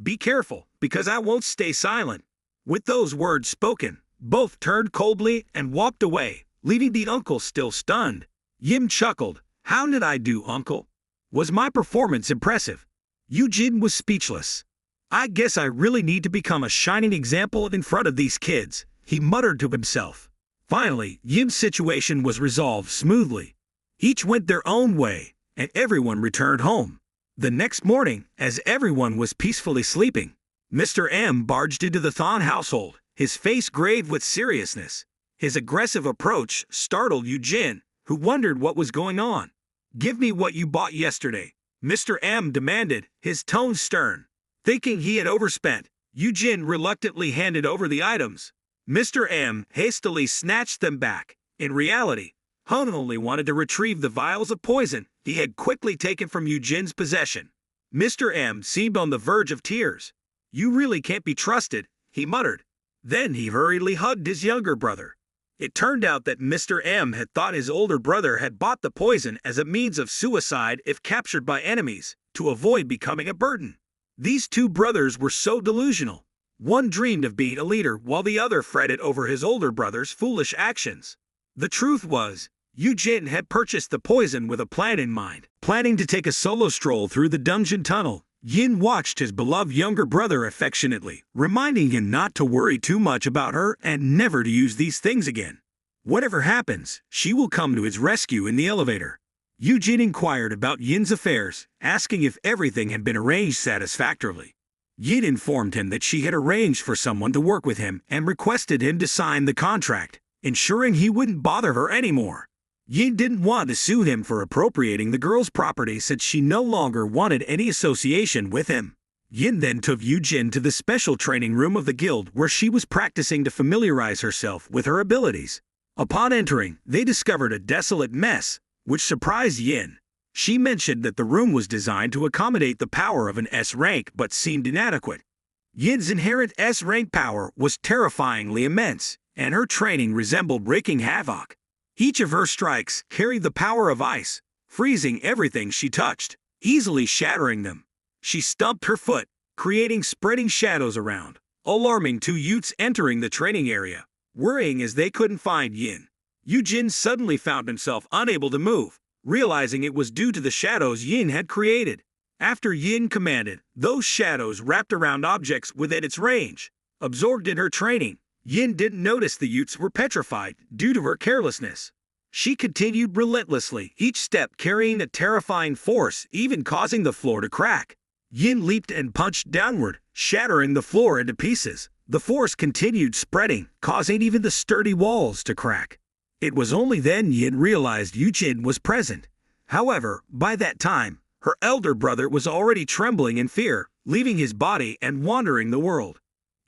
be careful, because I won't stay silent." With those words spoken, both turned coldly and walked away, leaving the uncle still stunned. Yin chuckled. "How did I do, uncle? Was my performance impressive?" Yujin was speechless. "I guess I really need to become a shining example in front of these kids," he muttered to himself. Finally, Yin's situation was resolved smoothly. Each went their own way, and everyone returned home. The next morning, as everyone was peacefully sleeping, Mr. M barged into the Thon household, his face grave with seriousness. His aggressive approach startled Yujin, who wondered what was going on. "Give me what you bought yesterday," Mr. M demanded, his tone stern. Thinking he had overspent, Yujin reluctantly handed over the items. Mr. M hastily snatched them back. In reality, Hun only wanted to retrieve the vials of poison he had quickly taken from Yujin's possession. Mr. M seemed on the verge of tears. "You really can't be trusted," he muttered. Then he hurriedly hugged his younger brother. It turned out that Mr. M had thought his older brother had bought the poison as a means of suicide if captured by enemies, to avoid becoming a burden. These two brothers were so delusional. One dreamed of being a leader while the other fretted over his older brother's foolish actions. The truth was, Yujin had purchased the poison with a plan in mind. Planning to take a solo stroll through the dungeon tunnel, Yin watched his beloved younger brother affectionately, reminding him not to worry too much about her and never to use these things again. Whatever happens, she will come to his rescue in the elevator. Yujin inquired about Yin's affairs, asking if everything had been arranged satisfactorily. Yin informed him that she had arranged for someone to work with him and requested him to sign the contract, ensuring he wouldn't bother her anymore. Yin didn't want to sue him for appropriating the girl's property since she no longer wanted any association with him. Yin then took Yujin to the special training room of the guild where she was practicing to familiarize herself with her abilities. Upon entering, they discovered a desolate mess, which surprised Yin. She mentioned that the room was designed to accommodate the power of an S rank but seemed inadequate. Yin's inherent S rank power was terrifyingly immense, and her training resembled wreaking havoc. Each of her strikes carried the power of ice, freezing everything she touched, easily shattering them. She stumped her foot, creating spreading shadows around, alarming two youths entering the training area, worrying as they couldn't find Yin. Yujin suddenly found himself unable to move, realizing it was due to the shadows Yin had created. After Yin commanded, those shadows wrapped around objects within its range. Absorbed in her training, Yin didn't notice the youths were petrified due to her carelessness. She continued relentlessly, each step carrying a terrifying force, even causing the floor to crack. Yin leaped and punched downward, shattering the floor into pieces. The force continued spreading, causing even the sturdy walls to crack. It was only then Yin realized Yujin was present. However, by that time, her elder brother was already trembling in fear, leaving his body and wandering the world.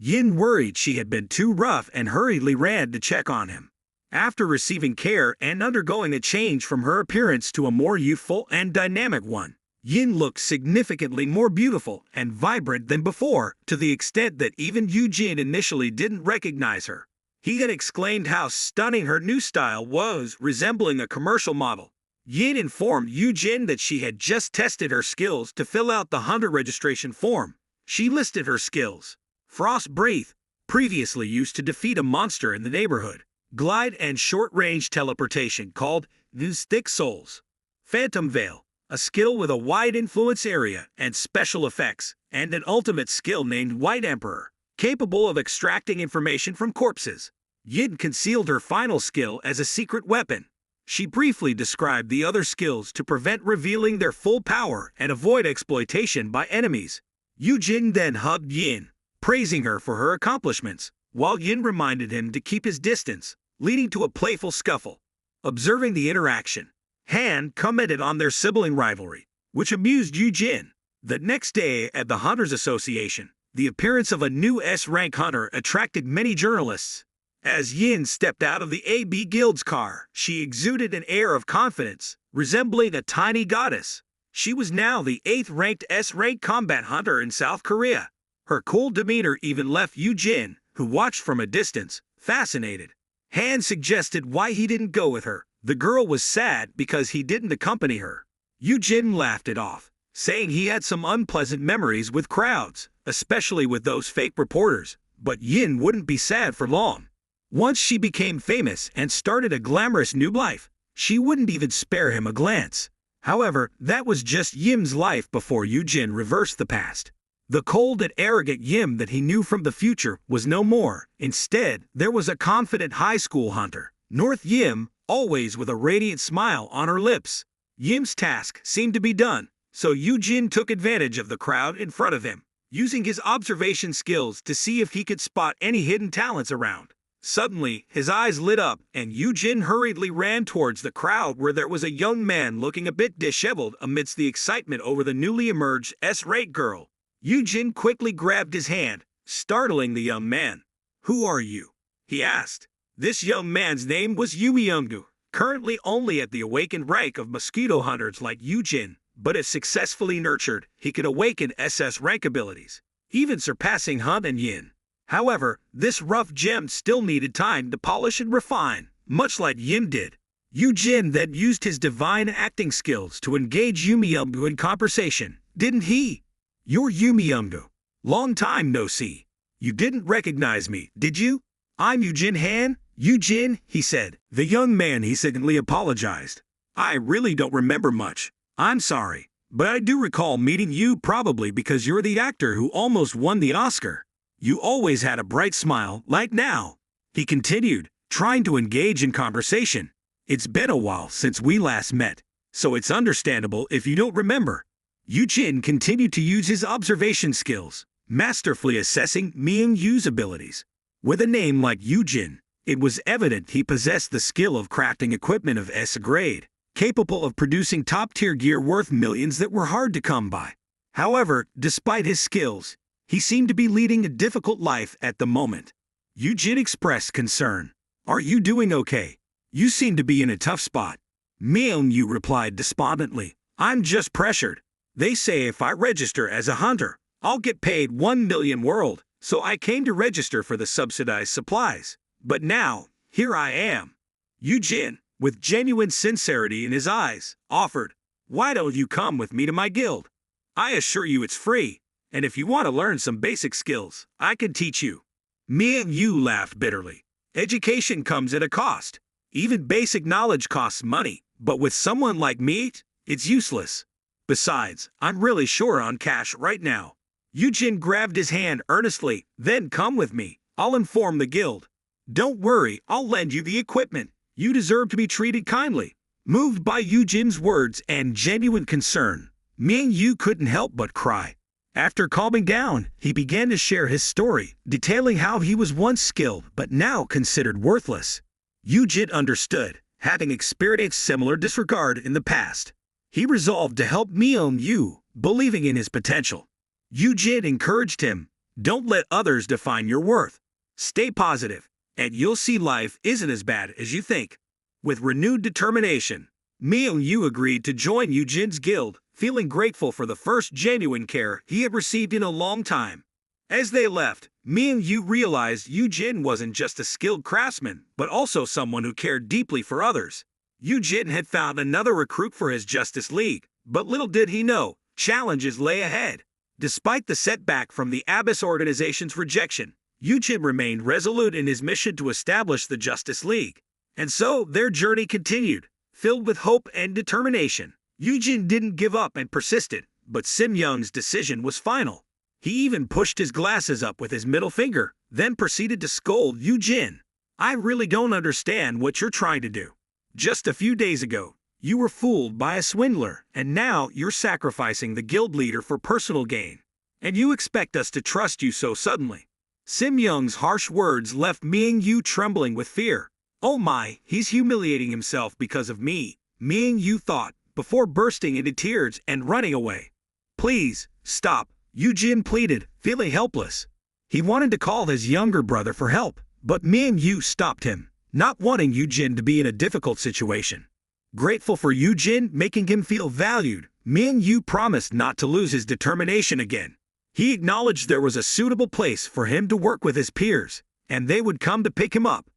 Yin worried she had been too rough and hurriedly ran to check on him. After receiving care and undergoing a change from her appearance to a more youthful and dynamic one, Yin looked significantly more beautiful and vibrant than before, to the extent that even Yujin initially didn't recognize her. He had exclaimed how stunning her new style was, resembling a commercial model. Yin informed Yujin that she had just tested her skills to fill out the hunter registration form. She listed her skills: Frost Breath, previously used to defeat a monster in the neighborhood; Glide and short-range teleportation called These Thick Souls; Phantom Veil, a skill with a wide influence area and special effects; and an ultimate skill named White Emperor, capable of extracting information from corpses. Yin concealed her final skill as a secret weapon. She briefly described the other skills to prevent revealing their full power and avoid exploitation by enemies. Yujin then hugged Yin, praising her for her accomplishments, while Yin reminded him to keep his distance, leading to a playful scuffle. Observing the interaction, Han commented on their sibling rivalry, which amused Yujin. The next day at the Hunters Association, the appearance of a new S-rank hunter attracted many journalists. As Yin stepped out of the AB Guild's car, she exuded an air of confidence, resembling a tiny goddess. She was now the 8th-ranked S-rank combat hunter in South Korea. Her cool demeanor even left Yujin, who watched from a distance, fascinated. Han suggested why he didn't go with her. The girl was sad because he didn't accompany her. Yujin laughed it off, saying he had some unpleasant memories with crowds, especially with those fake reporters, but Yin wouldn't be sad for long. Once she became famous and started a glamorous new life, she wouldn't even spare him a glance. However, that was just Yim's life before Yujin reversed the past. The cold and arrogant Yim that he knew from the future was no more. Instead, there was a confident high school hunter, North Yim, always with a radiant smile on her lips. Yim's task seemed to be done, so Yujin took advantage of the crowd in front of him, using his observation skills to see if he could spot any hidden talents around. Suddenly, his eyes lit up, and Yujin hurriedly ran towards the crowd where there was a young man looking a bit disheveled amidst the excitement over the newly emerged S-rate girl. Yujin quickly grabbed his hand, startling the young man. "Who are you?" he asked. This young man's name was Yumiyungu, currently only at the awakened rank of mosquito hunters like Yujin, but if successfully nurtured, he could awaken SS rank abilities, even surpassing Hun and Yin. However, this rough gem still needed time to polish and refine, much like Yin did. Yujin then used his divine acting skills to engage Yumiyungu in conversation, didn't he? "You're Yumiyungu. Long time no see. You didn't recognize me, did you?" "I'm Yujin Han." "Yujin," he said. The young man hesitantly apologized. "I really don't remember much. I'm sorry, but I do recall meeting you, probably because you're the actor who almost won the Oscar. You always had a bright smile, like now," he continued, trying to engage in conversation. "It's been a while since we last met, so it's understandable if you don't remember." Yujin continued to use his observation skills, masterfully assessing Ming-Yu's abilities. With a name like Yujin, it was evident he possessed the skill of crafting equipment of S grade, capable of producing top-tier gear worth millions that were hard to come by. However, despite his skills, he seemed to be leading a difficult life at the moment. Yujin expressed concern. "Are you doing okay? You seem to be in a tough spot." Ming-Yu replied despondently. "I'm just pressured. They say if I register as a hunter, I'll get paid 1 million world, so I came to register for the subsidized supplies. But now, here I am." Yujin, with genuine sincerity in his eyes, offered, "Why don't you come with me to my guild? I assure you it's free, and if you want to learn some basic skills, I can teach you." Ming-Yu laughed bitterly. "Education comes at a cost. Even basic knowledge costs money, but with someone like me, it's useless. Besides, I'm really short on cash right now." Yujin grabbed his hand earnestly. "Then come with me. I'll inform the guild. Don't worry, I'll lend you the equipment. You deserve to be treated kindly." Moved by Yujin's words and genuine concern, Ming-Yu couldn't help but cry. After calming down, he began to share his story, detailing how he was once skilled but now considered worthless. Yujin understood, having experienced similar disregard in the past. He resolved to help Ming-Yu, believing in his potential. Yujin encouraged him, "Don't let others define your worth. Stay positive, and you'll see life isn't as bad as you think." With renewed determination, Ming-Yu agreed to join Yujin's guild, feeling grateful for the first genuine care he had received in a long time. As they left, Ming-Yu realized Yujin wasn't just a skilled craftsman, but also someone who cared deeply for others. Yujin had found another recruit for his Justice League, but little did he know, challenges lay ahead. Despite the setback from the Abyss organization's rejection, Yujin remained resolute in his mission to establish the Justice League. And so their journey continued, filled with hope and determination. Yujin didn't give up and persisted, but Sim Young's decision was final. He even pushed his glasses up with his middle finger, then proceeded to scold Yujin. "I really don't understand what you're trying to do. Just a few days ago, you were fooled by a swindler, and now you're sacrificing the guild leader for personal gain. And you expect us to trust you so suddenly." Sim Young's harsh words left Ming-Yu trembling with fear. "Oh my, he's humiliating himself because of me," Ming-Yu thought, before bursting into tears and running away. "Please, stop," Yujin pleaded, feeling helpless. He wanted to call his younger brother for help, but Ming-Yu stopped him, not wanting Yujin to be in a difficult situation. Grateful for Yujin making him feel valued, Ming-Yu promised not to lose his determination again. He acknowledged there was a suitable place for him to work with his peers, and they would come to pick him up.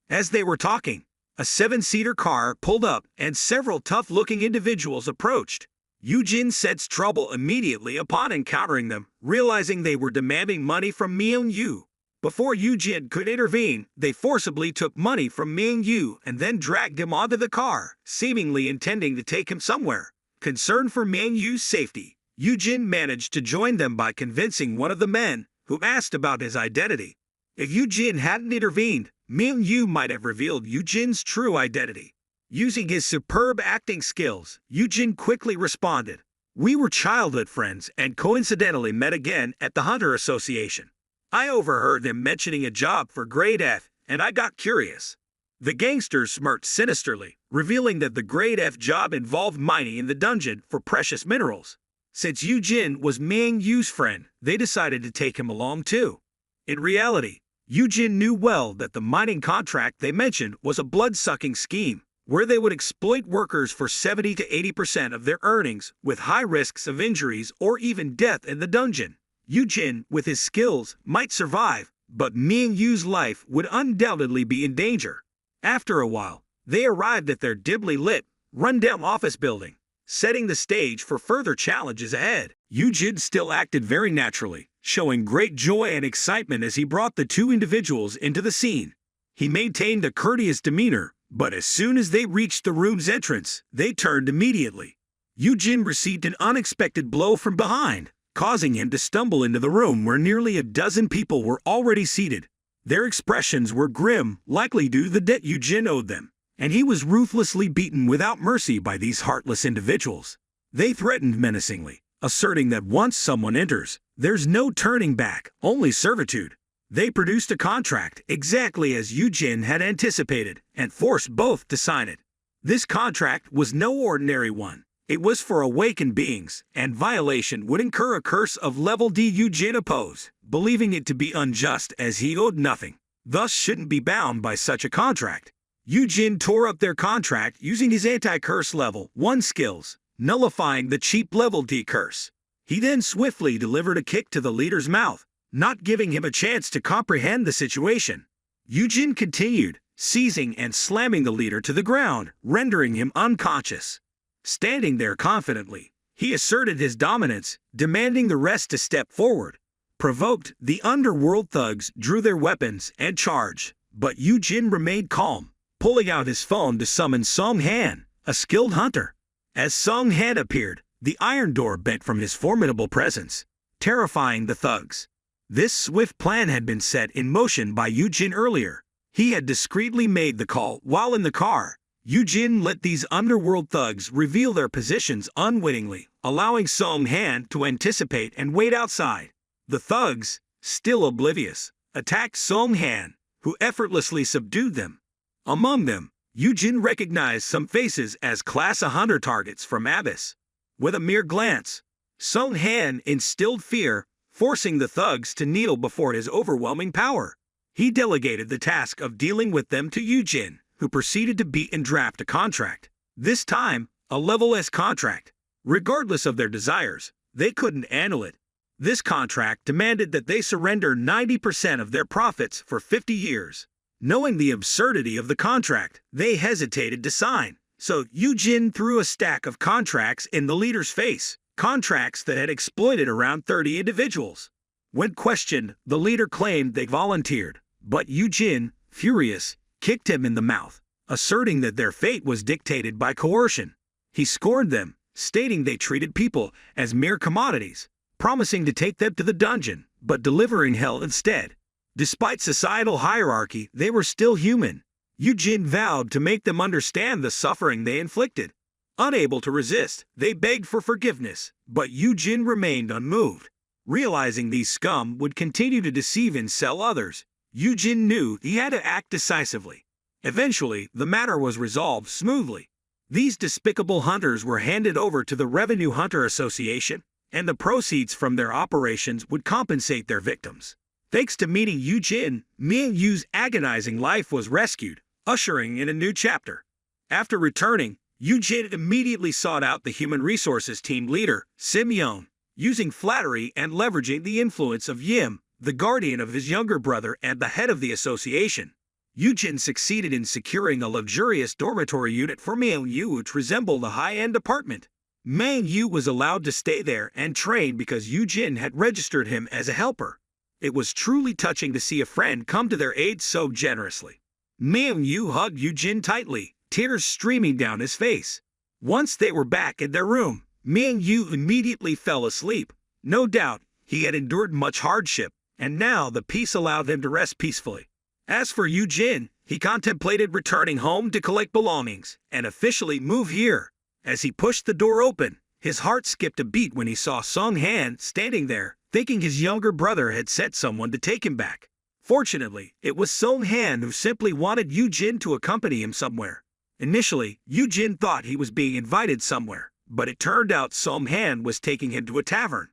As they were talking, a 7-seater car pulled up and several tough-looking individuals approached. Yujin sensed trouble immediately upon encountering them, realizing they were demanding money from Myung-yu. Before Yujin could intervene, they forcibly took money from Myung-yu and then dragged him onto the car, seemingly intending to take him somewhere. Concerned for Myung-yu's safety, Yujin managed to join them by convincing one of the men, who asked about his identity. If Yujin hadn't intervened, Myung-yu might have revealed Yujin's true identity. Using his superb acting skills, Yujin quickly responded, "We were childhood friends and coincidentally met again at the Hunter Association. I overheard them mentioning a job for Grade F, and I got curious." The gangsters smirked sinisterly, revealing that the Grade F job involved mining in the dungeon for precious minerals. Since Yujin was Myung-yu's friend, they decided to take him along too. In reality, Yujin knew well that the mining contract they mentioned was a blood-sucking scheme, where they would exploit workers for 70 to 80% of their earnings, with high risks of injuries or even death in the dungeon. Yujin, with his skills, might survive, but Myung-yu's life would undoubtedly be in danger. After a while, they arrived at their dimly lit, run-down office building, setting the stage for further challenges ahead. Yujin still acted very naturally, showing great joy and excitement as he brought the two individuals into the scene. He maintained a courteous demeanor, but as soon as they reached the room's entrance, they turned immediately. Yujin received an unexpected blow from behind, causing him to stumble into the room where nearly a dozen people were already seated. Their expressions were grim, likely due to the debt Yujin owed them, and he was ruthlessly beaten without mercy by these heartless individuals. They threatened menacingly, asserting that once someone enters, there's no turning back, only servitude. They produced a contract exactly as Yujin had anticipated and forced both to sign it. This contract was no ordinary one. It was for awakened beings, and violation would incur a curse of level D. Yujin opposed, believing it to be unjust as he owed nothing, thus shouldn't be bound by such a contract. Yujin tore up their contract using his anti-curse level 1 skills, nullifying the cheap level D curse. He then swiftly delivered a kick to the leader's mouth, not giving him a chance to comprehend the situation. Yujin continued, seizing and slamming the leader to the ground, rendering him unconscious. Standing there confidently, he asserted his dominance, demanding the rest to step forward. Provoked, the Underworld thugs drew their weapons and charged, but Yujin remained calm, pulling out his phone to summon Song Han, a skilled hunter. As Song Han appeared, the iron door bent from his formidable presence, terrifying the thugs. This swift plan had been set in motion by Yujin earlier. He had discreetly made the call while in the car. Yujin let these Underworld thugs reveal their positions unwittingly, allowing Song Han to anticipate and wait outside. The thugs, still oblivious, attacked Song Han, who effortlessly subdued them. Among them, Yujin recognized some faces as Class A hunter targets from Abyss. With a mere glance, Song Han instilled fear, forcing the thugs to kneel before his overwhelming power. He delegated the task of dealing with them to Yujin, who proceeded to beat and draft a contract. This time, a level S contract. Regardless of their desires, they couldn't handle it. This contract demanded that they surrender 90% of their profits for 50 years. Knowing the absurdity of the contract, they hesitated to sign, so Yujin threw a stack of contracts in the leader's face. Contracts that had exploited around 30 individuals. When questioned, the leader claimed they volunteered, but Yujin, furious, kicked him in the mouth, asserting that their fate was dictated by coercion. He scorned them, stating they treated people as mere commodities, promising to take them to the dungeon, but delivering hell instead. Despite societal hierarchy, they were still human. Yujin vowed to make them understand the suffering they inflicted. Unable to resist, they begged for forgiveness, but Yujin remained unmoved. Realizing these scum would continue to deceive and sell others, Yujin knew he had to act decisively. Eventually, the matter was resolved smoothly. These despicable hunters were handed over to the Revenue Hunter Association, and the proceeds from their operations would compensate their victims. Thanks to meeting Yujin, Myung-yu's agonizing life was rescued, ushering in a new chapter. After returning, Yujin immediately sought out the human resources team leader, Simeon, using flattery and leveraging the influence of Yim, the guardian of his younger brother and the head of the association. Yujin succeeded in securing a luxurious dormitory unit for Myung-yu which resembled a high-end apartment. Yu was allowed to stay there and train because Jin had registered him as a helper. It was truly touching to see a friend come to their aid so generously. Yu hugged Jin tightly, tears streaming down his face. Once they were back in their room, Yu immediately fell asleep. No doubt, he had endured much hardship, and now the peace allowed him to rest peacefully. As for Jin, he contemplated returning home to collect belongings and officially move here. As he pushed the door open, his heart skipped a beat when he saw Han standing there, thinking his younger brother had sent someone to take him back. Fortunately, it was Han who simply wanted Jin to accompany him somewhere. Initially, Jin thought he was being invited somewhere, but it turned out Han was taking him to a tavern.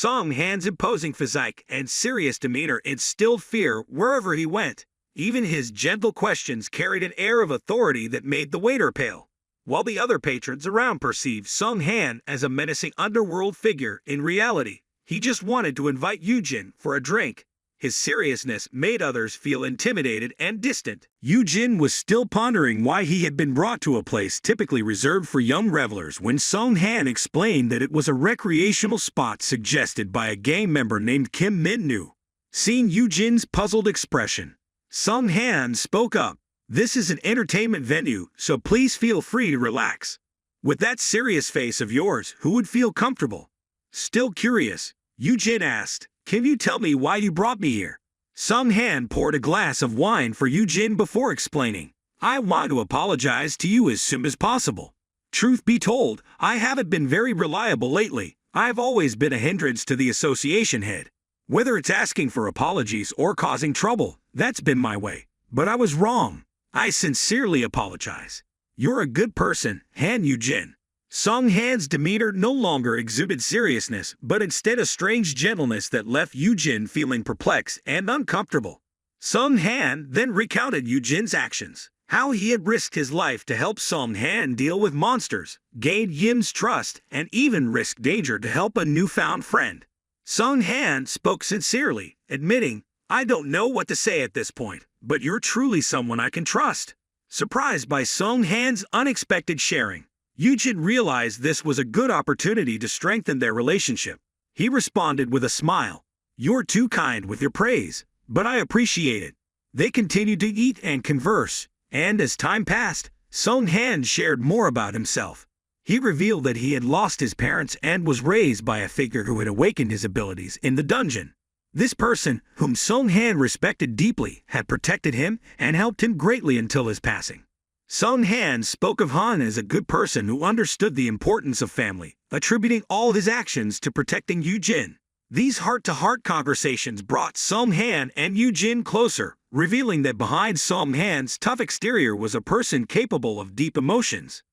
Han's imposing physique and serious demeanor instilled fear wherever he went. Even his gentle questions carried an air of authority that made the waiter pale. While the other patrons around perceived Han as a menacing underworld figure, in reality, he just wanted to invite Jin for a drink. His seriousness made others feel intimidated and distant. Jin was still pondering why he had been brought to a place typically reserved for young revelers when Han explained that it was a recreational spot suggested by a gang member named Kim Min-nu. Seeing Jin's puzzled expression, Han spoke up. "This is an entertainment venue, so please feel free to relax." "With that serious face of yours, who would feel comfortable?" Still curious, Jin asked, "Can you tell me why you brought me here?" Han poured a glass of wine for Jin before explaining, "I want to apologize to you as soon as possible. Truth be told, I haven't been very reliable lately. I've always been a hindrance to the association head. Whether it's asking for apologies or causing trouble, that's been my way. But I was wrong. I sincerely apologize. You're a good person, Jin." Han's demeanor no longer exuded seriousness, but instead a strange gentleness that left Jin feeling perplexed and uncomfortable. Han then recounted Jin's actions, how he had risked his life to help Han deal with monsters, gained Yim's trust, and even risked danger to help a newfound friend. Han spoke sincerely, admitting, "I don't know what to say at this point, but you're truly someone I can trust." Surprised by Han's unexpected sharing, Jin realized this was a good opportunity to strengthen their relationship. He responded with a smile, "You're too kind with your praise, but I appreciate it." They continued to eat and converse, and as time passed, Han shared more about himself. He revealed that he had lost his parents and was raised by a figure who had awakened his abilities in the dungeon. This person, whom Han respected deeply, had protected him and helped him greatly until his passing. Han spoke of Han as a good person who understood the importance of family, attributing all his actions to protecting Jin. These heart-to-heart conversations brought Han and Jin closer, revealing that behind Han's tough exterior was a person capable of deep emotions.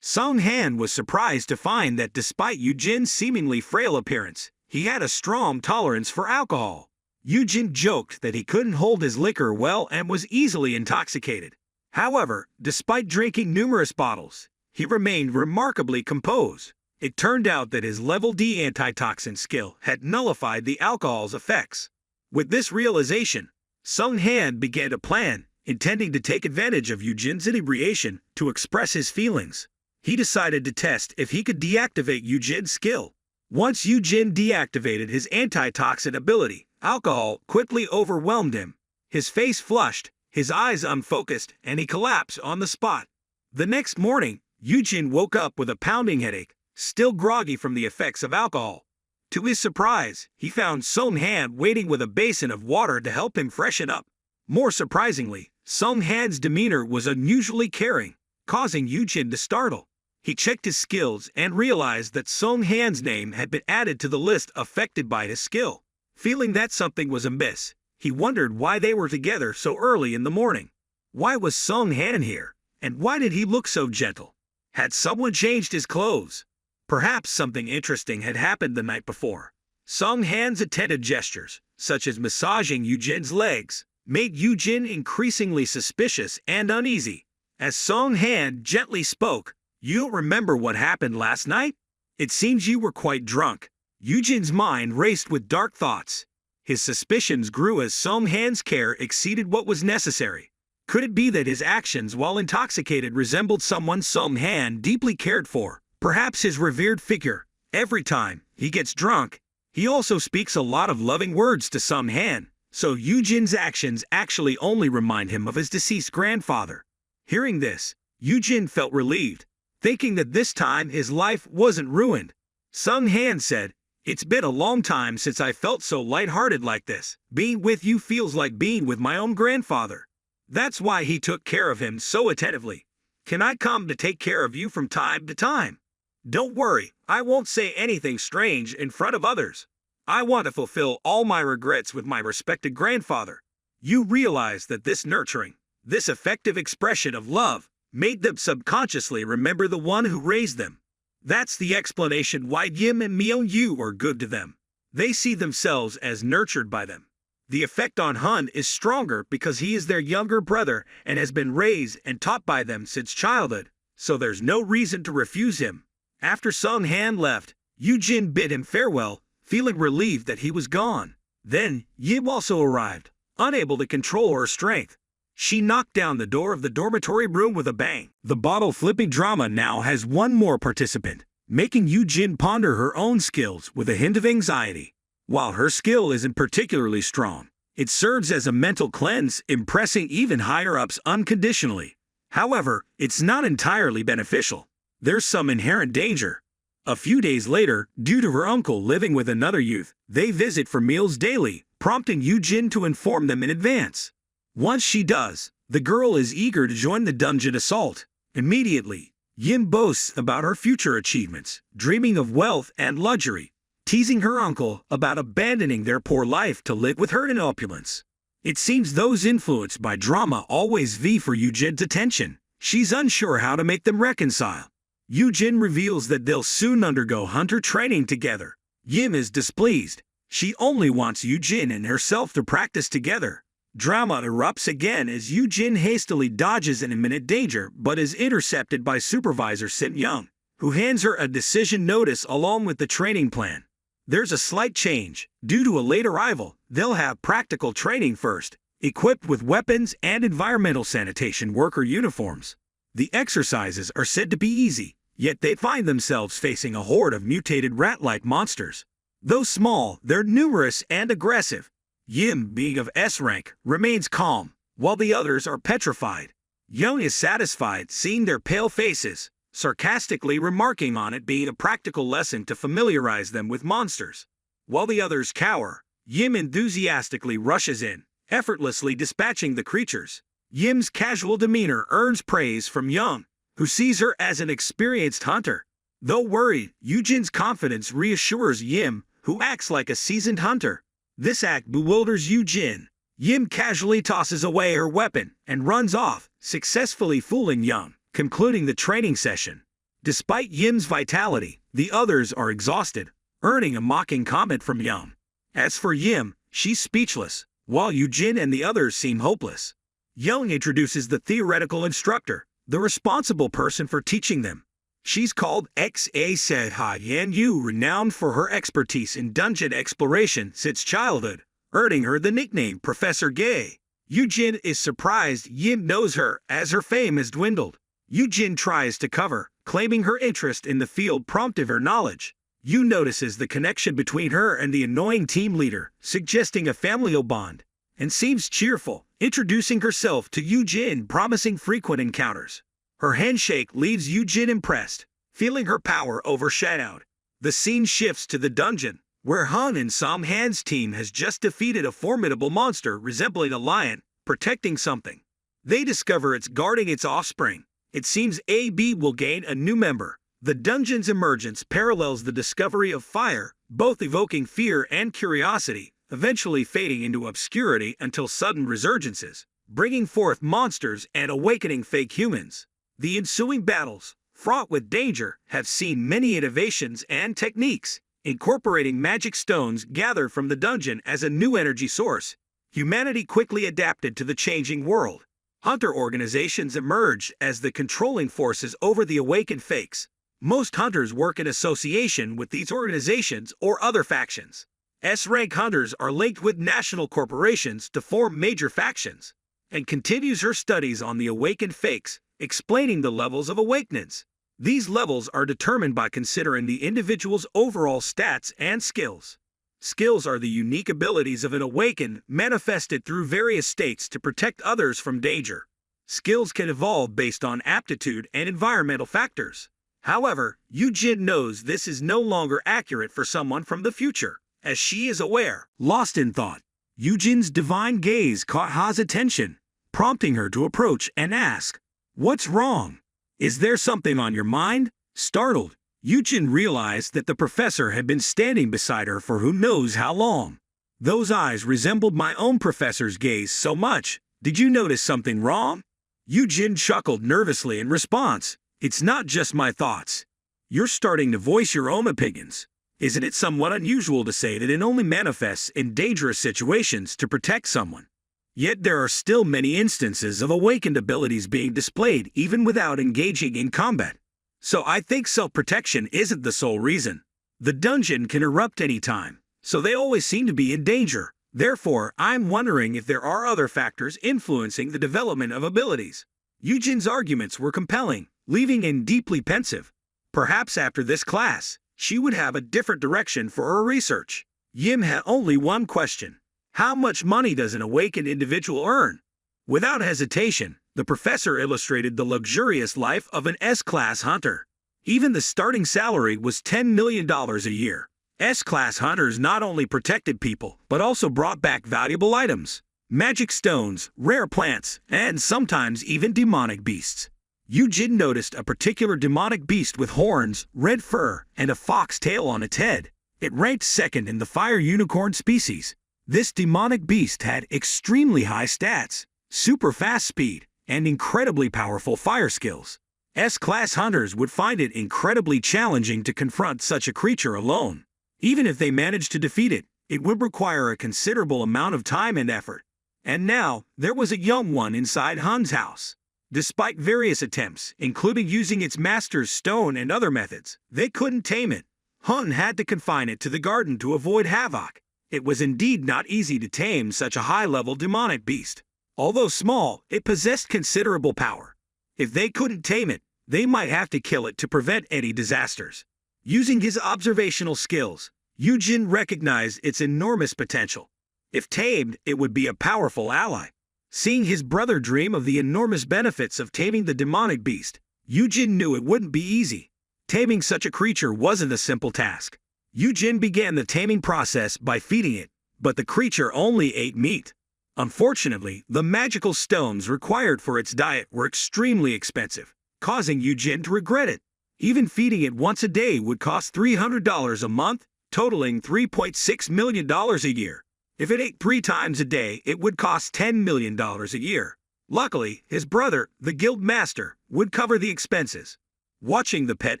Han was surprised to find that despite Jin's seemingly frail appearance, he had a strong tolerance for alcohol. Jin joked that he couldn't hold his liquor well and was easily intoxicated. However, despite drinking numerous bottles, he remained remarkably composed. It turned out that his level D antitoxin skill had nullified the alcohol's effects. With this realization, Han began to plan, intending to take advantage of Jin's inebriation to express his feelings. He decided to test if he could deactivate Jin's skill. Once Jin deactivated his antitoxin ability, alcohol quickly overwhelmed him. His face flushed, his eyes unfocused, and he collapsed on the spot. The next morning, Jin woke up with a pounding headache, still groggy from the effects of alcohol. To his surprise, he found Han waiting with a basin of water to help him freshen up. More surprisingly, Han's demeanor was unusually caring, causing Jin to startle. He checked his skills and realized that Han's name had been added to the list affected by his skill. Feeling that something was amiss, he wondered why they were together so early in the morning. Why was Han here, and why did he look so gentle? Had someone changed his clothes? Perhaps something interesting had happened the night before. Han's attentive gestures, such as massaging Jin's legs, made Jin increasingly suspicious and uneasy. As Han gently spoke, "You don't remember what happened last night? It seems you were quite drunk." Jin's mind raced with dark thoughts. His suspicions grew as Han's care exceeded what was necessary. Could it be that his actions while intoxicated resembled someone Han deeply cared for, perhaps his revered figure. Every time he gets drunk, he also speaks a lot of loving words to Sung-han, so Yoo-jin's actions actually only remind him of his deceased grandfather. Hearing this, Yoo-jin felt relieved, thinking that this time his life wasn't ruined. Sung-han said, "It's been a long time since I felt so lighthearted like this. Being with you feels like being with my own grandfather. That's why he took care of him so attentively. Can I come to take care of you from time to time? Don't worry, I won't say anything strange in front of others. I want to fulfill all my regrets with my respected grandfather." You realize that this nurturing, this effective expression of love, made them subconsciously remember the one who raised them. That's the explanation why Yim and Myeong-yu are good to them. They see themselves as nurtured by them. The effect on Hun is stronger because he is their younger brother and has been raised and taught by them since childhood, so there's no reason to refuse him. After Sung-han left, Yoo-jin bid him farewell, feeling relieved that he was gone. Then, Yim also arrived, unable to control her strength. She knocked down the door of the dormitory room with a bang. The bottle-flipping drama now has one more participant, making Yoo-jin ponder her own skills with a hint of anxiety. While her skill isn't particularly strong, it serves as a mental cleanse, impressing even higher-ups unconditionally. However, it's not entirely beneficial. There's some inherent danger. A few days later, due to her uncle living with another youth, they visit for meals daily, prompting Yoo-jin to inform them in advance. Once she does, the girl is eager to join the dungeon assault. Immediately, Yim boasts about her future achievements, dreaming of wealth and luxury, teasing her uncle about abandoning their poor life to live with her in opulence. It seems those influenced by drama always vie for Yoo-jin's attention. She's unsure how to make them reconcile. Yoo-jin reveals that they'll soon undergo hunter training together. Yim is displeased. She only wants Yoo-jin and herself to practice together. Drama erupts again as Yoo-jin hastily dodges an imminent danger but is intercepted by Supervisor Sin-young, who hands her a decision notice along with the training plan. There's a slight change. Due to a late arrival, they'll have practical training first, equipped with weapons and environmental sanitation worker uniforms. The exercises are said to be easy, yet they find themselves facing a horde of mutated rat-like monsters. Though small, they're numerous and aggressive. Yim, being of S rank, remains calm, while the others are petrified. Young is satisfied seeing their pale faces, sarcastically remarking on it being a practical lesson to familiarize them with monsters. While the others cower, Yim enthusiastically rushes in, effortlessly dispatching the creatures. Yim's casual demeanor earns praise from Young, who sees her as an experienced hunter. Though worried, Yoo-jin's confidence reassures Yim, who acts like a seasoned hunter. This act bewilders Yoo-jin. Yim casually tosses away her weapon and runs off, successfully fooling Young, concluding the training session. Despite Yim's vitality, the others are exhausted, earning a mocking comment from Young. As for Yim, she's speechless, while Yoo-jin and the others seem hopeless. Young introduces the theoretical instructor, the responsible person for teaching them. She's called XA-Se-Ha-Yan-Yu, renowned for her expertise in dungeon exploration since childhood, earning her the nickname Professor Gay. Yoo-jin is surprised Yim knows her as her fame has dwindled. Yoo-jin tries to cover, claiming her interest in the field prompted her knowledge. Yoo notices the connection between her and the annoying team leader, suggesting a familial bond, and seems cheerful, introducing herself to Yoo-jin, promising frequent encounters. Her handshake leaves Yoo-jin impressed, feeling her power overshadowed. The scene shifts to the dungeon, where Hun and Sung-han's team has just defeated a formidable monster resembling a lion, protecting something. They discover it's guarding its offspring. It seems AB will gain a new member. The dungeon's emergence parallels the discovery of fire, both evoking fear and curiosity, eventually fading into obscurity until sudden resurgences, bringing forth monsters and awakening fake humans. The ensuing battles, fraught with danger, have seen many innovations and techniques, incorporating magic stones gathered from the dungeon as a new energy source. Humanity quickly adapted to the changing world. Hunter organizations emerged as the controlling forces over the awakened fakes. Most hunters work in association with these organizations or other factions. S-rank hunters are linked with national corporations to form major factions, and continues her studies on the awakened fakes, explaining the levels of awakenance. These levels are determined by considering the individual's overall stats and skills. Skills are the unique abilities of an awakened, manifested through various states to protect others from danger. Skills can evolve based on aptitude and environmental factors. However, Yujin knows this is no longer accurate for someone from the future, as she is aware. Lost in thought, Yujin's divine gaze caught Ha's attention, prompting her to approach and ask, "What's wrong? Is there something on your mind?" Startled, Yujin realized that the professor had been standing beside her for who knows how long. Those eyes resembled my own professor's gaze so much. "Did you notice something wrong?" Yujin chuckled nervously in response. "It's not just my thoughts. You're starting to voice your own opinions. Isn't it somewhat unusual to say that it only manifests in dangerous situations to protect someone? Yet there are still many instances of awakened abilities being displayed even without engaging in combat. So I think self-protection isn't the sole reason. The dungeon can erupt any time, so they always seem to be in danger. Therefore, I'm wondering if there are other factors influencing the development of abilities." Yujin's arguments were compelling, leaving him deeply pensive. Perhaps after this class, she would have a different direction for her research. Yim had only one question. How much money does an awakened individual earn? Without hesitation, the professor illustrated the luxurious life of an S-class hunter. Even the starting salary was $10 million a year. S-class hunters not only protected people, but also brought back valuable items, magic stones, rare plants, and sometimes even demonic beasts. Yujin noticed a particular demonic beast with horns, red fur, and a fox tail on its head. It ranked second in the fire unicorn species. This demonic beast had extremely high stats, super fast speed, and incredibly powerful fire skills. S-class hunters would find it incredibly challenging to confront such a creature alone. Even if they managed to defeat it, it would require a considerable amount of time and effort. And now, there was a young one inside Hun's house. Despite various attempts, including using its master's stone and other methods, they couldn't tame it. Hun had to confine it to the garden to avoid havoc. It was indeed not easy to tame such a high-level demonic beast. Although small, it possessed considerable power. If they couldn't tame it, they might have to kill it to prevent any disasters. Using his observational skills, Yujin recognized its enormous potential. If tamed, it would be a powerful ally. Seeing his brother dream of the enormous benefits of taming the demonic beast, Yujin knew it wouldn't be easy. Taming such a creature wasn't a simple task. Yujin began the taming process by feeding it, but the creature only ate meat. Unfortunately, the magical stones required for its diet were extremely expensive, causing Yujin to regret it. Even feeding it once a day would cost $300 a month, totaling $3.6 million a year. If it ate 3 times a day, it would cost $10 million a year. Luckily, his brother, the guild master, would cover the expenses. Watching the pet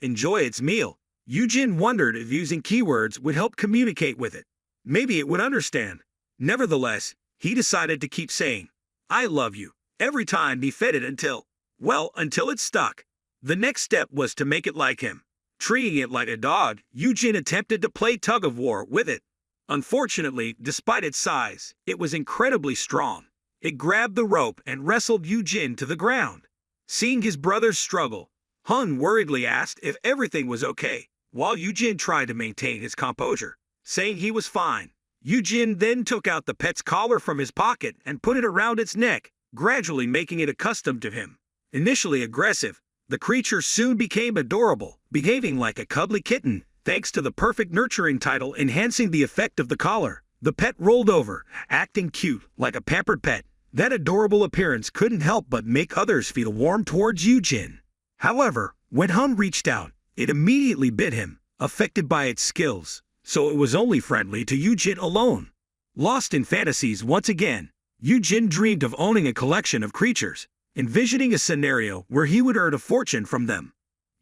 enjoy its meal, Yujin wondered if using keywords would help communicate with it. Maybe it would understand. Nevertheless, he decided to keep saying, "I love you," every time he fed it until it stuck. The next step was to make it like him. Treating it like a dog, Yujin attempted to play tug-of-war with it. Unfortunately, despite its size, it was incredibly strong. It grabbed the rope and wrestled Yujin to the ground. Seeing his brother's struggle, Hun worriedly asked if everything was okay, while Yujin tried to maintain his composure, saying he was fine. Yujin then took out the pet's collar from his pocket and put it around its neck, gradually making it accustomed to him. Initially aggressive, the creature soon became adorable, behaving like a cuddly kitten, thanks to the perfect nurturing title enhancing the effect of the collar. The pet rolled over, acting cute, like a pampered pet. That adorable appearance couldn't help but make others feel warm towards Yujin. However, when Hun reached out, it immediately bit him, affected by its skills, so it was only friendly to Yujin alone. Lost in fantasies once again, Yujin dreamed of owning a collection of creatures, envisioning a scenario where he would earn a fortune from them.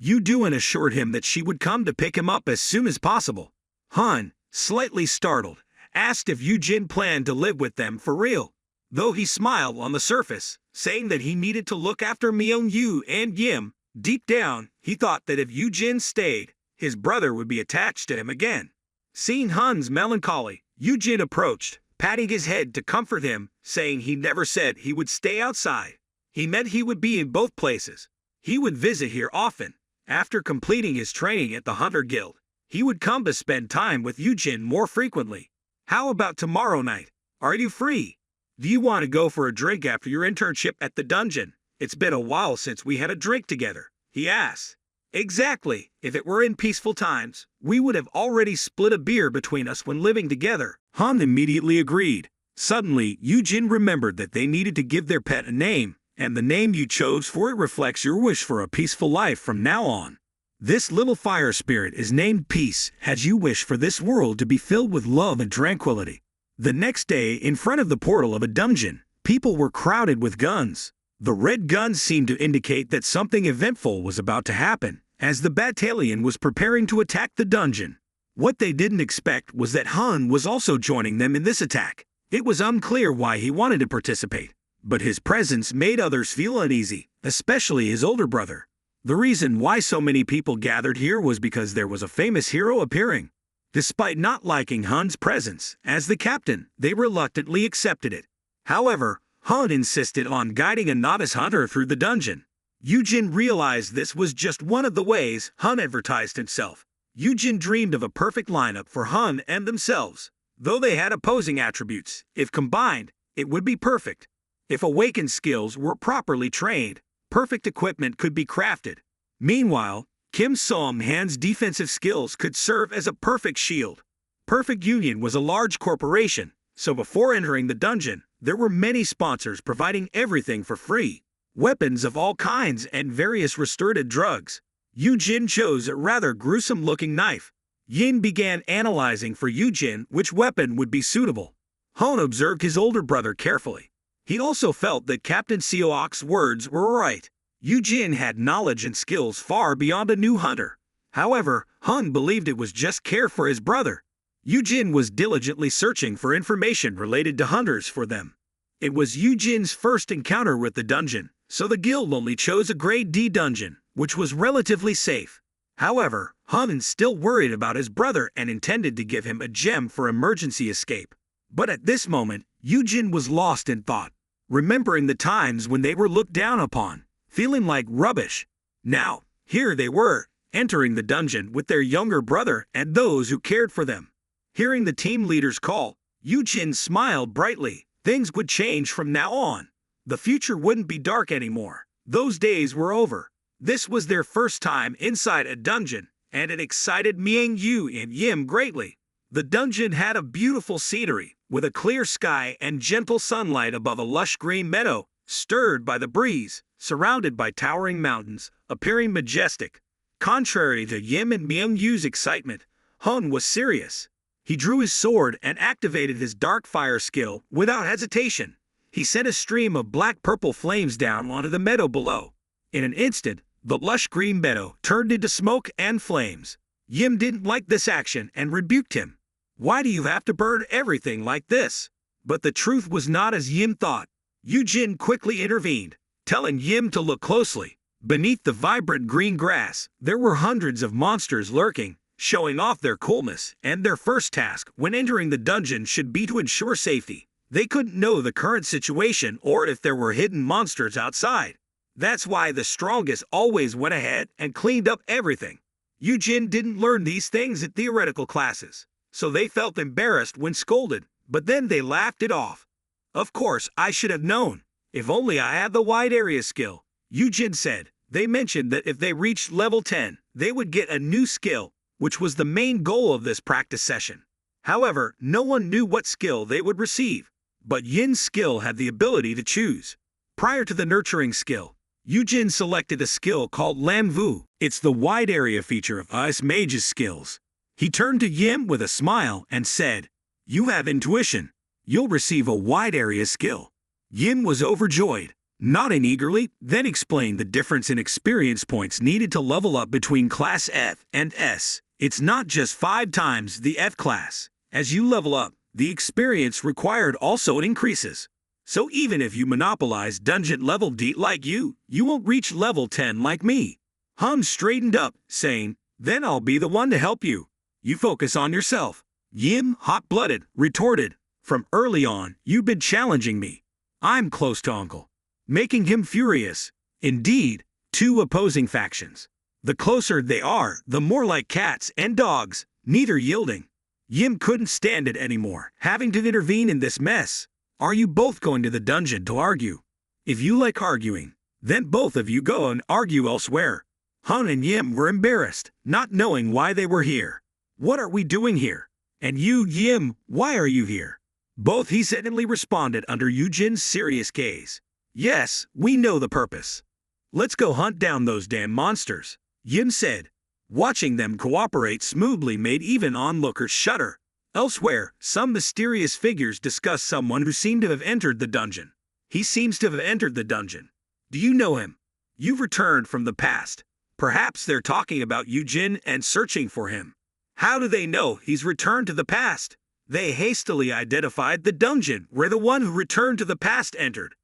Yuduan assured him that she would come to pick him up as soon as possible. Hun, slightly startled, asked if Yujin planned to live with them for real, though he smiled on the surface, saying that he needed to look after Myung-yu and Yim. Deep down, he thought that if Yujin stayed, his brother would be attached to him again. Seeing Hun's melancholy, Yujin approached, patting his head to comfort him, saying he never said he would stay outside. He meant he would be in both places. He would visit here often, After completing his training at the Hunter Guild, he would come to spend time with Yujin more frequently. How about tomorrow night? Are you free? Do you want to go for a drink after your internship at the dungeon? It's been a while since we had a drink together, he asked. Exactly. If it were in peaceful times, we would have already split a beer between us when living together. Han immediately agreed. Suddenly, Yujin remembered that they needed to give their pet a name, and the name you chose for it reflects your wish for a peaceful life from now on. This little fire spirit is named Peace, as you wish for this world to be filled with love and tranquility. The next day, in front of the portal of a dungeon, people were crowded with guns. The red guns seemed to indicate that something eventful was about to happen, as the battalion was preparing to attack the dungeon. What they didn't expect was that Han was also joining them in this attack. It was unclear why he wanted to participate, but his presence made others feel uneasy, especially his older brother. The reason why so many people gathered here was because there was a famous hero appearing. Despite not liking Han's presence as the captain, they reluctantly accepted it. However, Han insisted on guiding a novice hunter through the dungeon. Yujin realized this was just one of the ways Han advertised himself. Yujin dreamed of a perfect lineup for Han and themselves. Though they had opposing attributes, if combined, it would be perfect. If awakened skills were properly trained, perfect equipment could be crafted. Meanwhile, Kim Song-han's defensive skills could serve as a perfect shield. Perfect Union was a large corporation, so before entering the dungeon, there were many sponsors providing everything for free. Weapons of all kinds and various restorative drugs. Yujin chose a rather gruesome-looking knife. Yin began analyzing for Yujin which weapon would be suitable. Han observed his older brother carefully. He also felt that Captain Seook's words were right. Yujin had knowledge and skills far beyond a new hunter. However, Han believed it was just care for his brother. Yujin was diligently searching for information related to hunters for them. It was Yujin's first encounter with the dungeon, so the guild only chose a grade D dungeon, which was relatively safe. However, Han still worried about his brother and intended to give him a gem for emergency escape. But at this moment, Yujin was lost in thought, remembering the times when they were looked down upon, feeling like rubbish. Now, here they were, entering the dungeon with their younger brother and those who cared for them. Hearing the team leader's call, Yujin smiled brightly. Things would change from now on. The future wouldn't be dark anymore. Those days were over. This was their first time inside a dungeon, and it excited Miang Yu and Yim greatly. The dungeon had a beautiful scenery, with a clear sky and gentle sunlight above a lush green meadow, stirred by the breeze, surrounded by towering mountains, appearing majestic. Contrary to Yim and Miang Yu's excitement, Han was serious. He drew his sword and activated his dark fire skill without hesitation. He sent a stream of black-purple flames down onto the meadow below. In an instant, the lush green meadow turned into smoke and flames. Yim didn't like this action and rebuked him. Why do you have to burn everything like this? But the truth was not as Yim thought. Yujin quickly intervened, telling Yim to look closely. Beneath the vibrant green grass, there were hundreds of monsters lurking, showing off their coolness, and their first task when entering the dungeon should be to ensure safety. They couldn't know the current situation or if there were hidden monsters outside. That's why the strongest always went ahead and cleaned up everything. Yujin didn't learn these things at theoretical classes, so they felt embarrassed when scolded, but then they laughed it off. Of course, I should have known. If only I had the wide area skill, Yujin said. They mentioned that if they reached level 10, they would get a new skill, which was the main goal of this practice session. However, no one knew what skill they would receive, but Yin's skill had the ability to choose. Prior to the nurturing skill, Yujin selected a skill called Lam Vu. It's the wide area feature of Ice Mage's skills. He turned to Yim with a smile and said, "You have intuition. You'll receive a wide area skill." Yim was overjoyed, nodding eagerly, then explained the difference in experience points needed to level up between Class F and S. It's not just 5 times the F class. As you level up, the experience required also increases. So even if you monopolize dungeon level D like you won't reach level 10 like me. Han straightened up, saying, "Then I'll be the one to help you. You focus on yourself." Yim, hot-blooded, retorted, "From early on, you've been challenging me. I'm close to Uncle," making him furious. Indeed, 2 opposing factions. The closer they are, the more like cats and dogs, neither yielding. Yim couldn't stand it anymore, having to intervene in this mess. Are you both going to the dungeon to argue? If you like arguing, then both of you go and argue elsewhere. Han and Yim were embarrassed, not knowing why they were here. What are we doing here? And you, Yim, why are you here? Both hesitantly responded under Yujin's serious gaze. Yes, we know the purpose. Let's go hunt down those damn monsters, Yim said. Watching them cooperate smoothly made even onlookers shudder. Elsewhere, some mysterious figures discuss someone who seemed to have entered the dungeon. He seems to have entered the dungeon. Do you know him? You've returned from the past. Perhaps they're talking about Yujin and searching for him. How do they know he's returned to the past? They hastily identified the dungeon where the one who returned to the past entered.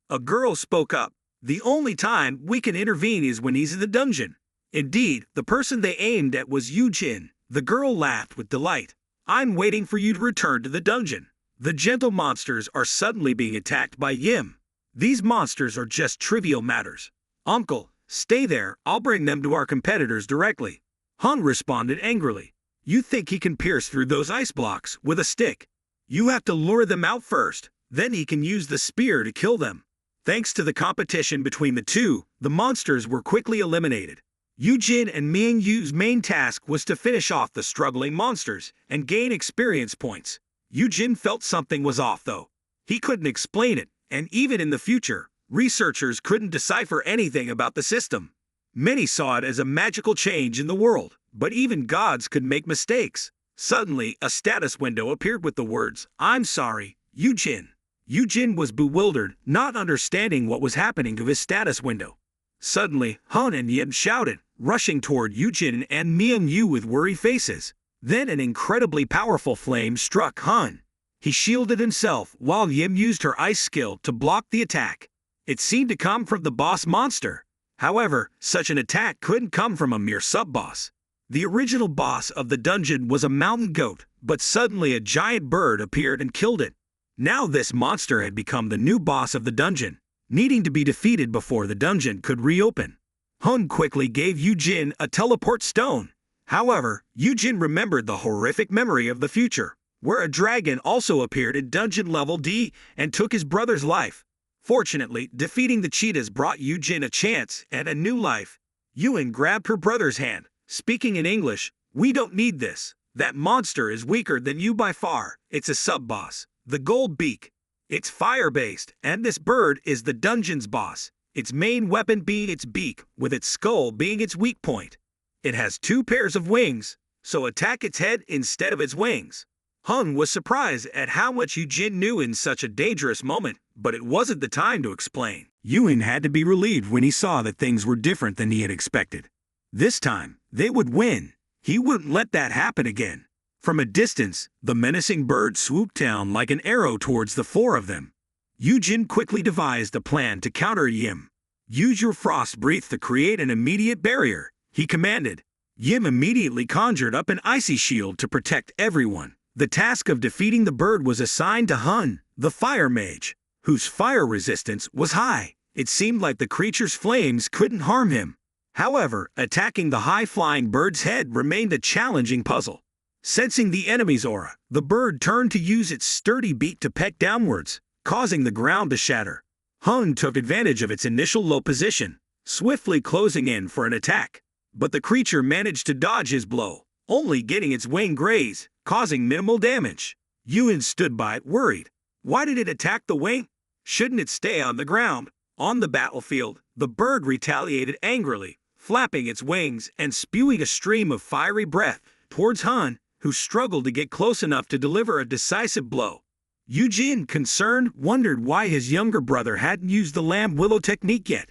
A girl spoke up. The only time we can intervene is when he's in the dungeon. Indeed, the person they aimed at was Yujin. The girl laughed with delight. I'm waiting for you to return to the dungeon. The gentle monsters are suddenly being attacked by Yim. These monsters are just trivial matters. Uncle, stay there, I'll bring them to our competitors directly. Han responded angrily. You think he can pierce through those ice blocks with a stick? You have to lure them out first, then he can use the spear to kill them. Thanks to the competition between the two, the monsters were quickly eliminated. Yujin and Ming Yu's main task was to finish off the struggling monsters and gain experience points. Yujin felt something was off though. He couldn't explain it, and even in the future, researchers couldn't decipher anything about the system. Many saw it as a magical change in the world, but even gods could make mistakes. Suddenly, a status window appeared with the words, I'm sorry, Yujin. Yujin was bewildered, not understanding what was happening to his status window. Suddenly, Han and Yim shouted, rushing toward Yujin and Ming Yu with worried faces. Then an incredibly powerful flame struck Han. He shielded himself while Yim used her ice skill to block the attack. It seemed to come from the boss monster. However, such an attack couldn't come from a mere sub-boss. The original boss of the dungeon was a mountain goat, but suddenly a giant bird appeared and killed it. Now this monster had become the new boss of the dungeon, needing to be defeated before the dungeon could reopen. Han quickly gave Yujin a teleport stone. However, Yujin remembered the horrific memory of the future, where a dragon also appeared in dungeon level D and took his brother's life. Fortunately, defeating the cheetahs brought Yujin a chance and a new life. Yuen grabbed her brother's hand, speaking in English, we don't need this. That monster is weaker than you by far. It's a sub-boss. The gold beak. It's fire-based, and this bird is the dungeon's boss, its main weapon being its beak, with its skull being its weak point. It has 2 pairs of wings, so attack its head instead of its wings. Han was surprised at how much Yujin knew in such a dangerous moment, but it wasn't the time to explain. Yuen had to be relieved when he saw that things were different than he had expected. This time, they would win. He wouldn't let that happen again. From a distance, the menacing bird swooped down like an arrow towards the 4 of them. Yujin quickly devised a plan to counter Yim. Use your frost breath to create an immediate barrier, he commanded. Yim immediately conjured up an icy shield to protect everyone. The task of defeating the bird was assigned to Hun, the fire mage, whose fire resistance was high. It seemed like the creature's flames couldn't harm him. However, attacking the high-flying bird's head remained a challenging puzzle. Sensing the enemy's aura, the bird turned to use its sturdy beak to peck downwards, causing the ground to shatter. Hun took advantage of its initial low position, swiftly closing in for an attack. But the creature managed to dodge his blow, only getting its wing grazed, causing minimal damage. Yuen stood by it worried. Why did it attack the wing? Shouldn't it stay on the ground? On the battlefield, the bird retaliated angrily, flapping its wings and spewing a stream of fiery breath towards Han, who struggled to get close enough to deliver a decisive blow. Yujin, concerned, wondered why his younger brother hadn't used the lamb willow technique yet.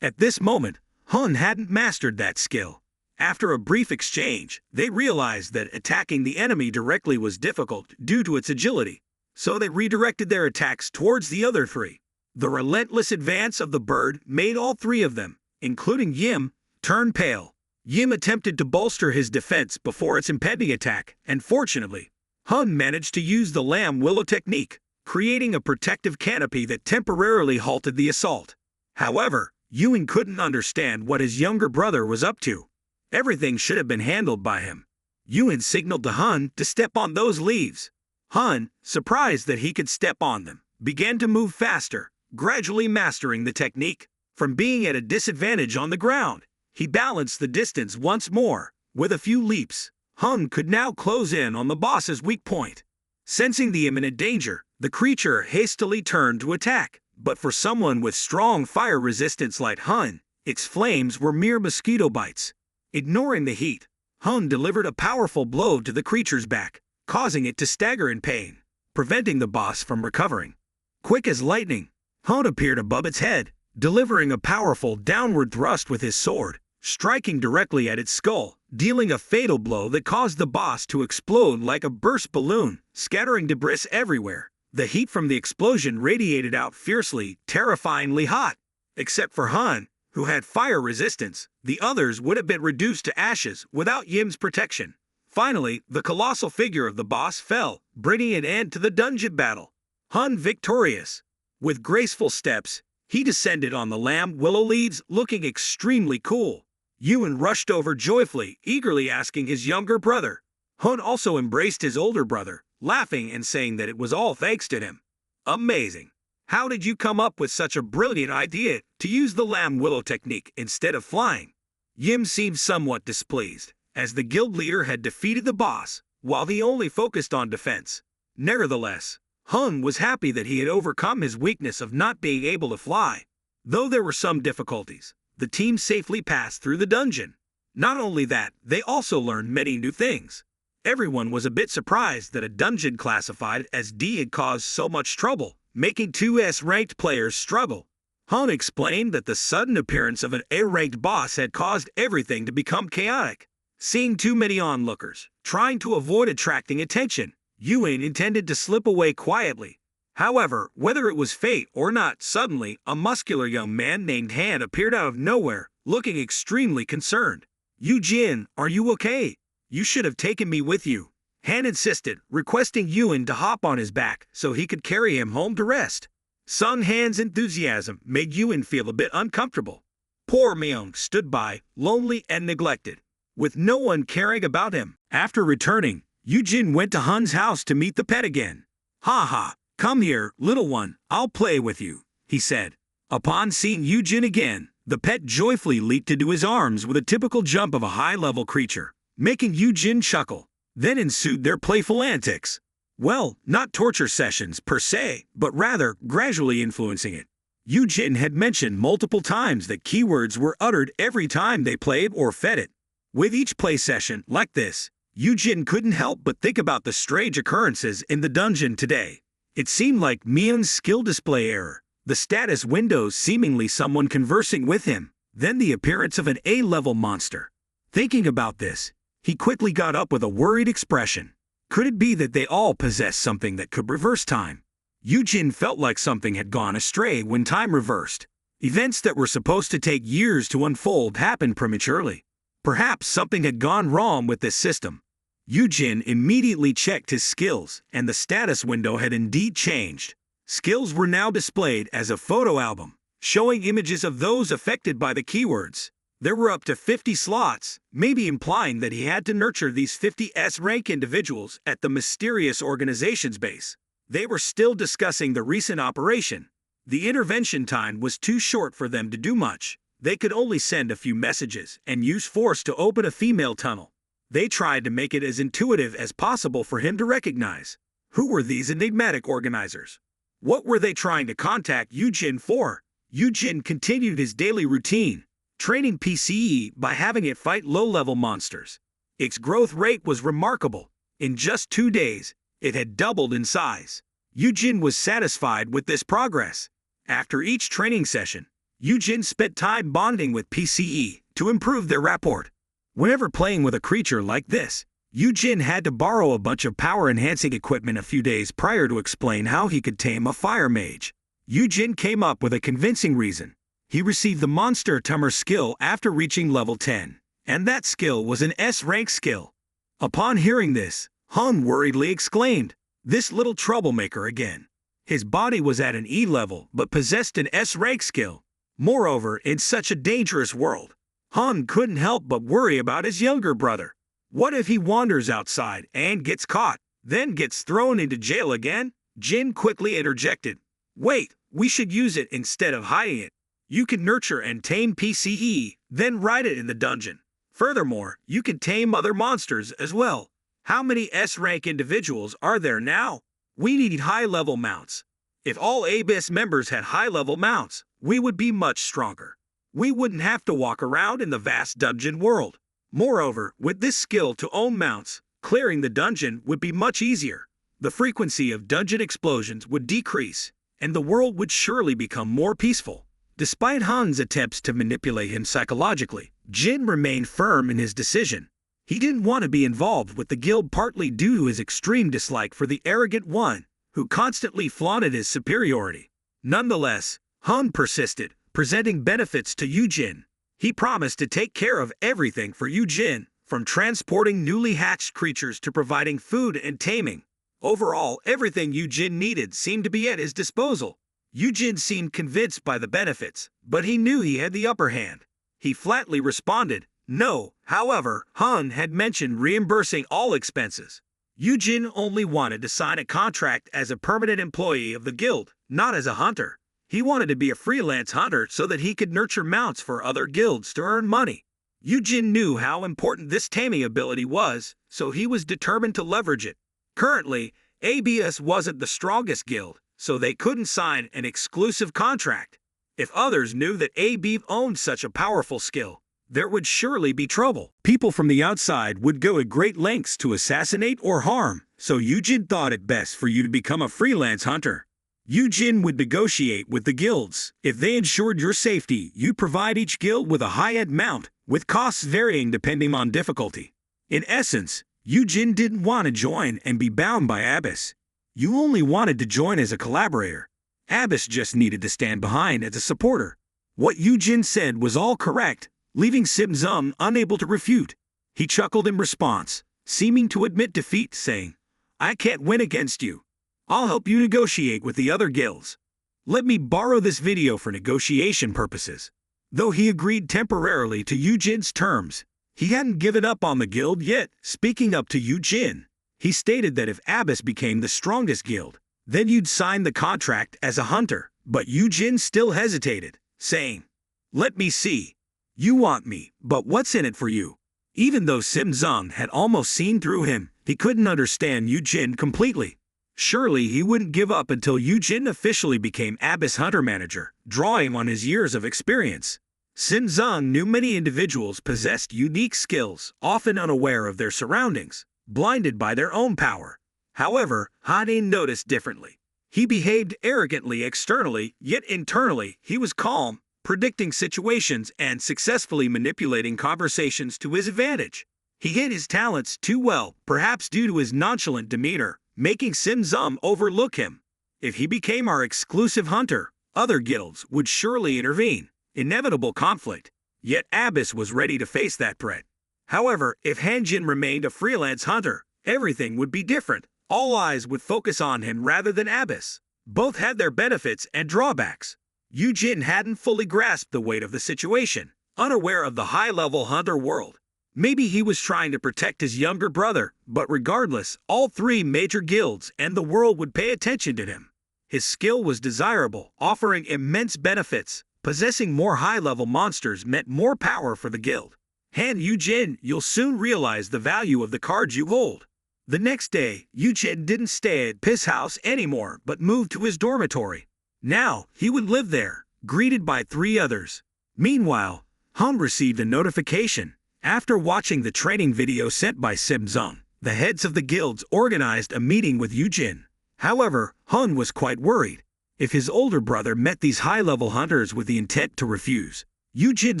At this moment, Hun hadn't mastered that skill. After a brief exchange, they realized that attacking the enemy directly was difficult due to its agility, so they redirected their attacks towards the other 3. The relentless advance of the bird made all 3 of them, including Yim, turn pale. Yim attempted to bolster his defense before its impending attack, and fortunately, Hun managed to use the lamb willow technique, creating a protective canopy that temporarily halted the assault. However, Yuen couldn't understand what his younger brother was up to. Everything should have been handled by him. Yuen signaled to Hun to step on those leaves. Hun, surprised that he could step on them, began to move faster, gradually mastering the technique. From being at a disadvantage on the ground, he balanced the distance once more. With a few leaps, Hun could now close in on the boss's weak point. Sensing the imminent danger, the creature hastily turned to attack, but for someone with strong fire resistance like Hun, its flames were mere mosquito bites. Ignoring the heat, Hun delivered a powerful blow to the creature's back, causing it to stagger in pain, preventing the boss from recovering. Quick as lightning, Hun appeared above its head, delivering a powerful downward thrust with his sword, striking directly at its skull, dealing a fatal blow that caused the boss to explode like a burst balloon, scattering debris everywhere. The heat from the explosion radiated out fiercely, terrifyingly hot. Except for Hun, who had fire resistance, the others would have been reduced to ashes without Yim's protection. Finally, the colossal figure of the boss fell, bringing an end to the dungeon battle. Hun victorious. With graceful steps, he descended on the lamb willow leaves, looking extremely cool. Yuen rushed over joyfully, eagerly asking his younger brother. Hun also embraced his older brother, laughing and saying that it was all thanks to him. Amazing. How did you come up with such a brilliant idea to use the lamb willow technique instead of flying? Yim seemed somewhat displeased, as the guild leader had defeated the boss, while he only focused on defense. Nevertheless, Hun was happy that he had overcome his weakness of not being able to fly. Though there were some difficulties, the team safely passed through the dungeon. Not only that, they also learned many new things. Everyone was a bit surprised that a dungeon classified as D had caused so much trouble, making 2S-ranked players struggle. Hun explained that the sudden appearance of an A-ranked boss had caused everything to become chaotic. Seeing too many onlookers, trying to avoid attracting attention, Yuen intended to slip away quietly. However, whether it was fate or not, suddenly, a muscular young man named Han appeared out of nowhere, looking extremely concerned. "Yujin, are you okay? You should have taken me with you," Han insisted, requesting Yuen to hop on his back so he could carry him home to rest. Son Han's enthusiasm made Yuen feel a bit uncomfortable. Poor Myung stood by, lonely and neglected, with no one caring about him. After returning, Yujin went to Hun's house to meet the pet again. "Ha ha, come here, little one, I'll play with you," he said. Upon seeing Yujin again, the pet joyfully leaped into his arms with a typical jump of a high-level creature, making Yujin chuckle. Then ensued their playful antics. Well, not torture sessions per se, but rather gradually influencing it. Yujin had mentioned multiple times that keywords were uttered every time they played or fed it. With each play session like this, Yujin couldn't help but think about the strange occurrences in the dungeon today. It seemed like Myung's skill display error, the status windows seemingly someone conversing with him, then the appearance of an A-level monster. Thinking about this, he quickly got up with a worried expression. Could it be that they all possessed something that could reverse time? Yujin felt like something had gone astray when time reversed. Events that were supposed to take years to unfold happened prematurely. Perhaps something had gone wrong with this system. Yujin immediately checked his skills, and the status window had indeed changed. Skills were now displayed as a photo album, showing images of those affected by the keywords. There were up to 50 slots, maybe implying that he had to nurture these 50 S-rank individuals at the mysterious organization's base. They were still discussing the recent operation. The intervention time was too short for them to do much. They could only send a few messages and use force to open a female tunnel. They tried to make it as intuitive as possible for him to recognize. Who were these enigmatic organizers? What were they trying to contact Yujin for? Yujin continued his daily routine, training PCE by having it fight low-level monsters. Its growth rate was remarkable. In just 2 days, it had doubled in size. Yujin was satisfied with this progress. After each training session, Yujin spent time bonding with PCE to improve their rapport. Whenever playing with a creature like this, Yujin had to borrow a bunch of power-enhancing equipment a few days prior to explain how he could tame a fire mage. Yujin came up with a convincing reason. He received the Monster Tamer skill after reaching level 10, and that skill was an S-rank skill. Upon hearing this, Hun worriedly exclaimed, "This little troublemaker again." His body was at an E level but possessed an S-rank skill. Moreover, in such a dangerous world, Han couldn't help but worry about his younger brother. What if he wanders outside and gets caught, then gets thrown into jail again? Jin quickly interjected. Wait, we should use it instead of hiding it. You can nurture and tame PCE, then ride it in the dungeon. Furthermore, you can tame other monsters as well. How many S-rank individuals are there now? We need high-level mounts. If all ABIS members had high-level mounts, we would be much stronger. We wouldn't have to walk around in the vast dungeon world. Moreover, with this skill to own mounts, clearing the dungeon would be much easier. The frequency of dungeon explosions would decrease, and the world would surely become more peaceful. Despite Han's attempts to manipulate him psychologically, Jin remained firm in his decision. He didn't want to be involved with the guild partly due to his extreme dislike for the arrogant one, who constantly flaunted his superiority. Nonetheless, Han persisted, presenting benefits to Yujin. He promised to take care of everything for Yujin, from transporting newly hatched creatures to providing food and taming. Overall, everything Yujin needed seemed to be at his disposal. Yujin seemed convinced by the benefits, but he knew he had the upper hand. He flatly responded, no. However, Han had mentioned reimbursing all expenses. Yujin only wanted to sign a contract as a permanent employee of the guild, not as a hunter. He wanted to be a freelance hunter so that he could nurture mounts for other guilds to earn money. Yujin knew how important this taming ability was, so he was determined to leverage it. Currently, ABS wasn't the strongest guild, so they couldn't sign an exclusive contract. If others knew that AB owned such a powerful skill, there would surely be trouble. People from the outside would go at great lengths to assassinate or harm, so Yujin thought it best for you to become a freelance hunter. Yujin would negotiate with the guilds. If they ensured your safety, you'd provide each guild with a high-end mount, with costs varying depending on difficulty. In essence, Yujin didn't want to join and be bound by Abyss. You only wanted to join as a collaborator. Abyss just needed to stand behind as a supporter. What Yujin said was all correct, leaving Sibling unable to refute. He chuckled in response, seeming to admit defeat, saying, I can't win against you. I'll help you negotiate with the other guilds. Let me borrow this video for negotiation purposes. Though he agreed temporarily to Yujin's terms, he hadn't given up on the guild yet. Speaking up to Yujin, he stated that if Abyss became the strongest guild, then you'd sign the contract as a hunter. But Yujin still hesitated, saying, Let me see. You want me, but what's in it for you? Even though Sibling had almost seen through him, he couldn't understand Yujin completely. Surely he wouldn't give up until Yujin officially became Abyss Hunter Manager, drawing on his years of experience. Sibling knew many individuals possessed unique skills, often unaware of their surroundings, blinded by their own power. However, Han noticed differently. He behaved arrogantly externally, yet internally he was calm, predicting situations and successfully manipulating conversations to his advantage. He hid his talents too well, perhaps due to his nonchalant demeanor, making Sibling overlook him. If he became our exclusive hunter, other guilds would surely intervene. Inevitable conflict. Yet Abyss was ready to face that threat. However, if Hanjin remained a freelance hunter, everything would be different. All eyes would focus on him rather than Abyss. Both had their benefits and drawbacks. Yujin hadn't fully grasped the weight of the situation, unaware of the high-level hunter world. Maybe he was trying to protect his younger brother, but regardless, all three major guilds and the world would pay attention to him. His skill was desirable, offering immense benefits. Possessing more high-level monsters meant more power for the guild. Han Yujin, you'll soon realize the value of the cards you hold. The next day, Yujin didn't stay at Piss House anymore but moved to his dormitory. Now, he would live there, greeted by three others. Meanwhile, Han received a notification. After watching the training video sent by Sibling, the heads of the guilds organized a meeting with Yujin. However, Han was quite worried. If his older brother met these high-level hunters with the intent to refuse, Yujin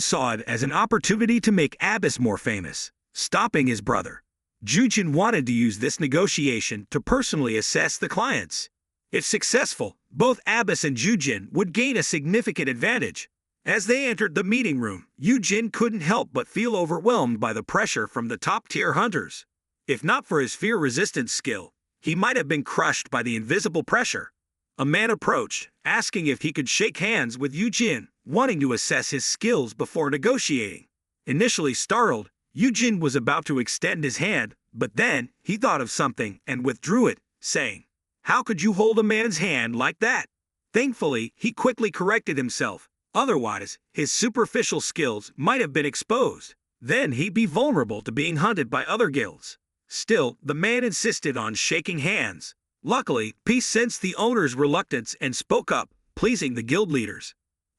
saw it as an opportunity to make Abyss more famous, stopping his brother. Yujin wanted to use this negotiation to personally assess the clients. If successful, both Abyss and Yujin would gain a significant advantage. As they entered the meeting room, Yujin couldn't help but feel overwhelmed by the pressure from the top-tier hunters. If not for his fear-resistant skill, he might have been crushed by the invisible pressure. A man approached, asking if he could shake hands with Yujin, wanting to assess his skills before negotiating. Initially startled, Eugene was about to extend his hand, but then he thought of something and withdrew it, saying, "How could you hold a man's hand like that?" Thankfully, he quickly corrected himself. Otherwise, his superficial skills might have been exposed. Then he'd be vulnerable to being hunted by other guilds. Still, the man insisted on shaking hands. Luckily, Peace sensed the owner's reluctance and spoke up, pleasing the guild leaders.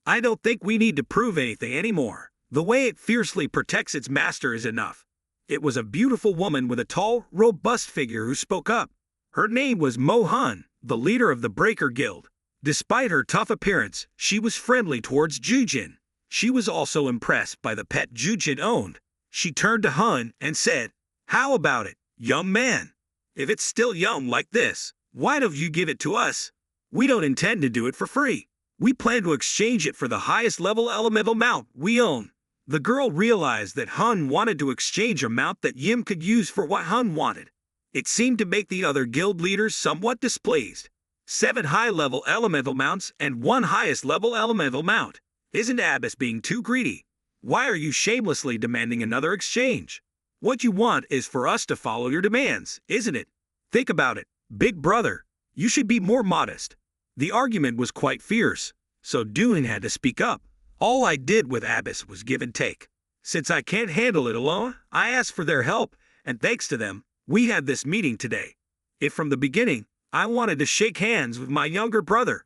"I don't think we need to prove anything anymore. The way it fiercely protects its master is enough." It was a beautiful woman with a tall, robust figure who spoke up. Her name was Mo Hun, the leader of the Breaker Guild. Despite her tough appearance, she was friendly towards Jujin. She was also impressed by the pet Jujin owned. She turned to Hun and said, "How about it, young man? If it's still young like this, why don't you give it to us? We don't intend to do it for free. We plan to exchange it for the highest level elemental mount we own." The girl realized that Hun wanted to exchange a mount that Yim could use for what Hun wanted. It seemed to make the other guild leaders somewhat displeased. 7 high-level elemental mounts and 1 highest-level elemental mount. Isn't Abbas being too greedy? Why are you shamelessly demanding another exchange? What you want is for us to follow your demands, isn't it? Think about it, big brother. You should be more modest. The argument was quite fierce, so Dune had to speak up. All I did with Abbas was give and take. Since I can't handle it alone, I asked for their help, and thanks to them, we had this meeting today. If from the beginning, I wanted to shake hands with my younger brother,